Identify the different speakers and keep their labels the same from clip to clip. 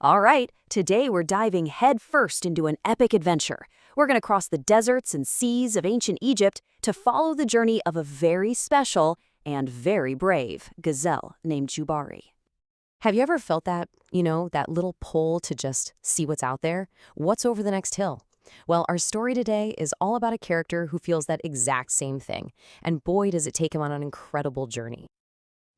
Speaker 1: All right, today we're diving headfirst into an epic adventure. We're going to cross the deserts and seas of ancient Egypt to follow the journey of a very special and very brave gazelle named Jubari. Have you ever felt that, that little pull to just see what's out there? What's over the next hill? Well, our story today is all about a character who feels that exact same thing. And boy, does it take him on an incredible journey.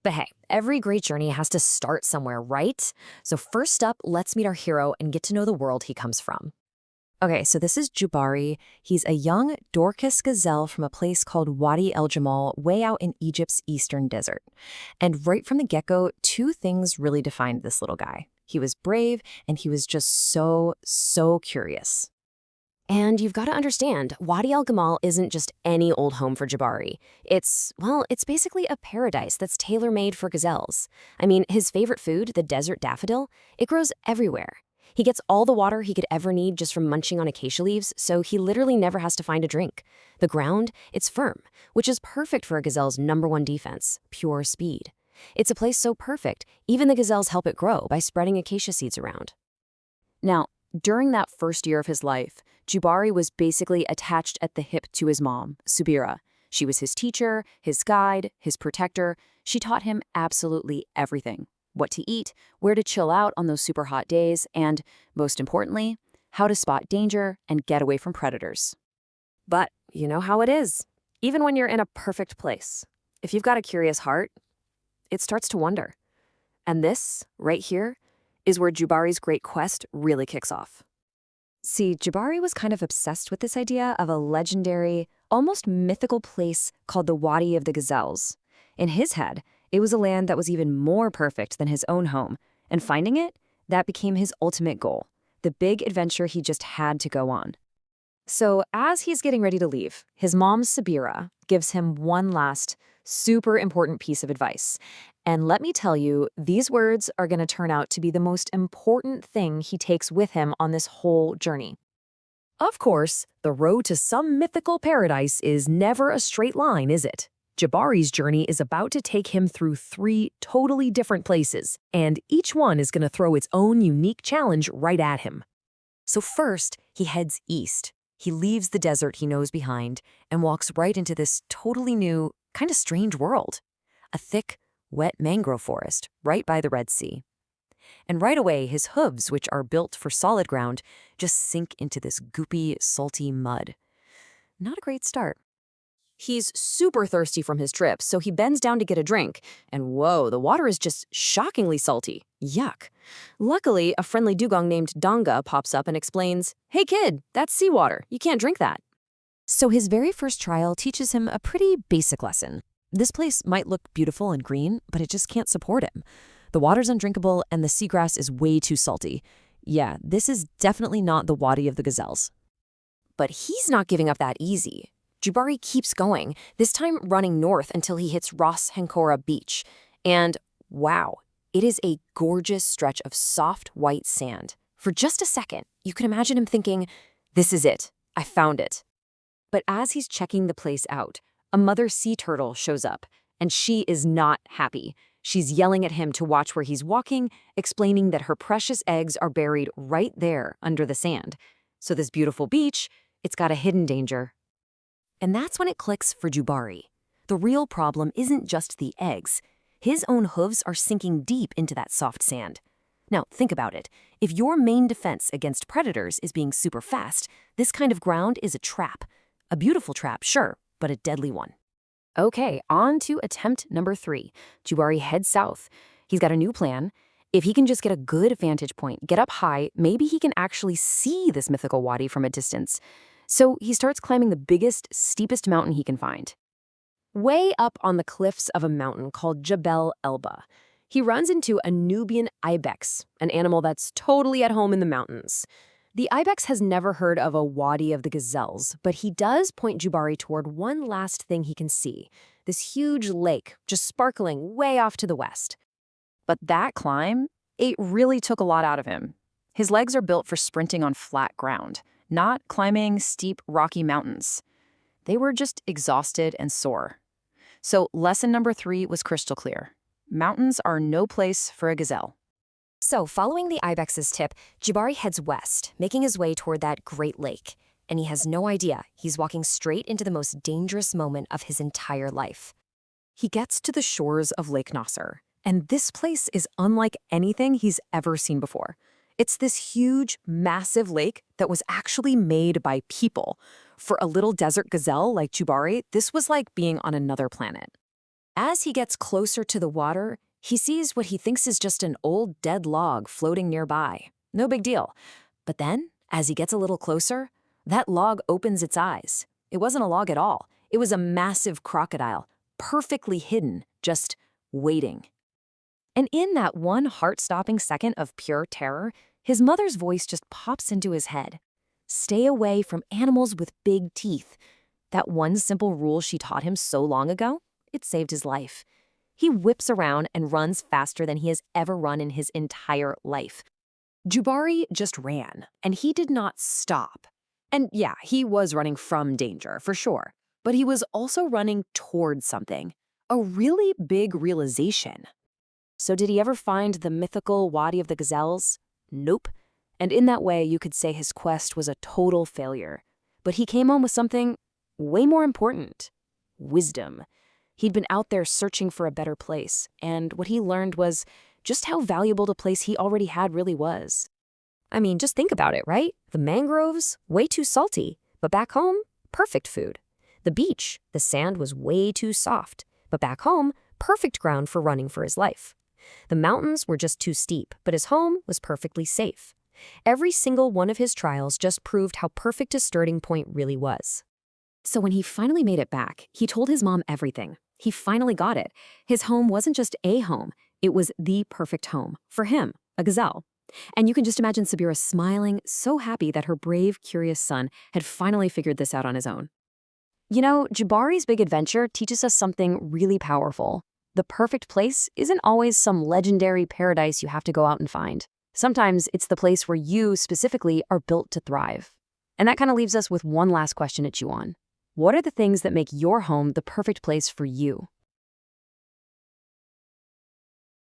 Speaker 1: But hey, every great journey has to start somewhere, right? So first up, let's meet our hero and get to know the world he comes from. Okay, so this is Jubari. He's a young Dorcas gazelle from a place called Wadi El Jamal, way out in Egypt's eastern desert. And right from the get-go, two things really defined this little guy. He was brave, and he was just so curious. And you've got to understand, Wadi Al Gamal isn't just any old home for Jabari. It's basically a paradise that's tailor-made for gazelles. I mean, his favorite food, the desert daffodil, it grows everywhere. He gets all the water he could ever need just from munching on acacia leaves, so he literally never has to find a drink. The ground, it's firm, which is perfect for a gazelle's #1 defense, pure speed. It's a place so perfect, even the gazelles help it grow by spreading acacia seeds around. Now, during that first year of his life, Jubari was basically attached at the hip to his mom, Subira. She was his teacher, his guide, his protector. She taught him absolutely everything. What to eat, where to chill out on those super hot days, and, most importantly, how to spot danger and get away from predators. But you know how it is. Even when you're in a perfect place, if you've got a curious heart, it starts to wonder. And this, right here, is where Jubari's great quest really kicks off. See, Jubari was kind of obsessed with this idea of a legendary, almost mythical place called the Wadi of the Gazelles. In his head, it was a land that was even more perfect than his own home, and finding it, that became his ultimate goal, the big adventure he just had to go on. So as he's getting ready to leave, his mom, Sabira, gives him one last, super important piece of advice. And let me tell you, these words are going to turn out to be the most important thing he takes with him on this whole journey. Of course, the road to some mythical paradise is never a straight line, is it? Jabari's journey is about to take him through 3 totally different places, and each one is going to throw its own unique challenge right at him. So first, he heads east. He leaves the desert he knows behind and walks right into this totally new, kind of strange world. A thick, wet mangrove forest right by the Red Sea. And right away, his hooves, which are built for solid ground, just sink into this goopy, salty mud. Not a great start. He's super thirsty from his trip, so he bends down to get a drink. And whoa, the water is just shockingly salty. Yuck. Luckily, a friendly dugong named Danga pops up and explains, "Hey kid, that's seawater. You can't drink that." So his very first trial teaches him a pretty basic lesson. This place might look beautiful and green, but it just can't support him. The water's undrinkable and the seagrass is way too salty. Yeah, this is definitely not the Wadi of the Gazelles. But he's not giving up that easy. Jubari keeps going, this time running north until he hits Ras Hankora Beach. And wow, it is a gorgeous stretch of soft white sand. For just a second, you can imagine him thinking, this is it, I found it. But as he's checking the place out, a mother sea turtle shows up, and she is not happy. She's yelling at him to watch where he's walking, explaining that her precious eggs are buried right there under the sand. So this beautiful beach, it's got a hidden danger. And that's when it clicks for Jubari. The real problem isn't just the eggs. His own hooves are sinking deep into that soft sand. Now, think about it. If your main defense against predators is being super fast, this kind of ground is a trap. A beautiful trap, sure, but a deadly one. Okay, on to attempt number 3. Jubari heads south. He's got a new plan. If he can just get a good vantage point, get up high, maybe he can actually see this mythical wadi from a distance. So he starts climbing the biggest, steepest mountain he can find. Way up on the cliffs of a mountain called Jebel Elba, he runs into a Nubian ibex, an animal that's totally at home in the mountains. The ibex has never heard of a Wadi of the Gazelles, but he does point Jubari toward one last thing he can see, this huge lake just sparkling way off to the west. But that climb, it really took a lot out of him. His legs are built for sprinting on flat ground, not climbing steep, rocky mountains. They were just exhausted and sore. So lesson number 3 was crystal clear. Mountains are no place for a gazelle.
Speaker 2: So, following the ibex's tip, Jubari heads west, making his way toward that Great Lake. And he has no idea he's walking straight into the most dangerous moment of his entire life.
Speaker 1: He gets to the shores of Lake Nasser, and this place is unlike anything he's ever seen before. It's this huge, massive lake that was actually made by people. For a little desert gazelle like Jubari, this was like being on another planet. As he gets closer to the water, he sees what he thinks is just an old dead log floating nearby. No big deal. But then, as he gets a little closer, that log opens its eyes. It wasn't a log at all. It was a massive crocodile, perfectly hidden, just waiting. And in that one heart-stopping second of pure terror, his mother's voice just pops into his head. Stay away from animals with big teeth. That one simple rule she taught him so long ago, it saved his life. He whips around and runs faster than he has ever run in his entire life. Jubari just ran, and he did not stop. And yeah, he was running from danger, for sure. But he was also running towards something, a really big realization. So did he ever find the mythical Wadi of the Gazelles? Nope. And in that way, you could say his quest was a total failure. But he came home with something way more important: wisdom. He'd been out there searching for a better place, and what he learned was just how valuable the place he already had really was.
Speaker 2: I mean, just think about it, right? The mangroves, way too salty, but back home, perfect food. The beach, the sand was way too soft, but back home, perfect ground for running for his life. The mountains were just too steep, but his home was perfectly safe. Every single one of his trials just proved how perfect a starting point really was.
Speaker 1: So when he finally made it back, he told his mom everything. He finally got it. His home wasn't just a home. It was the perfect home for him, a gazelle. And you can just imagine Sabira smiling, so happy that her brave, curious son had finally figured this out on his own. You know, Jubari's big adventure teaches us something really powerful. The perfect place isn't always some legendary paradise you have to go out and find. Sometimes it's the place where you specifically are built to thrive. And that kind of leaves us with one last question to chew on. What are the things that make your home the perfect place for you?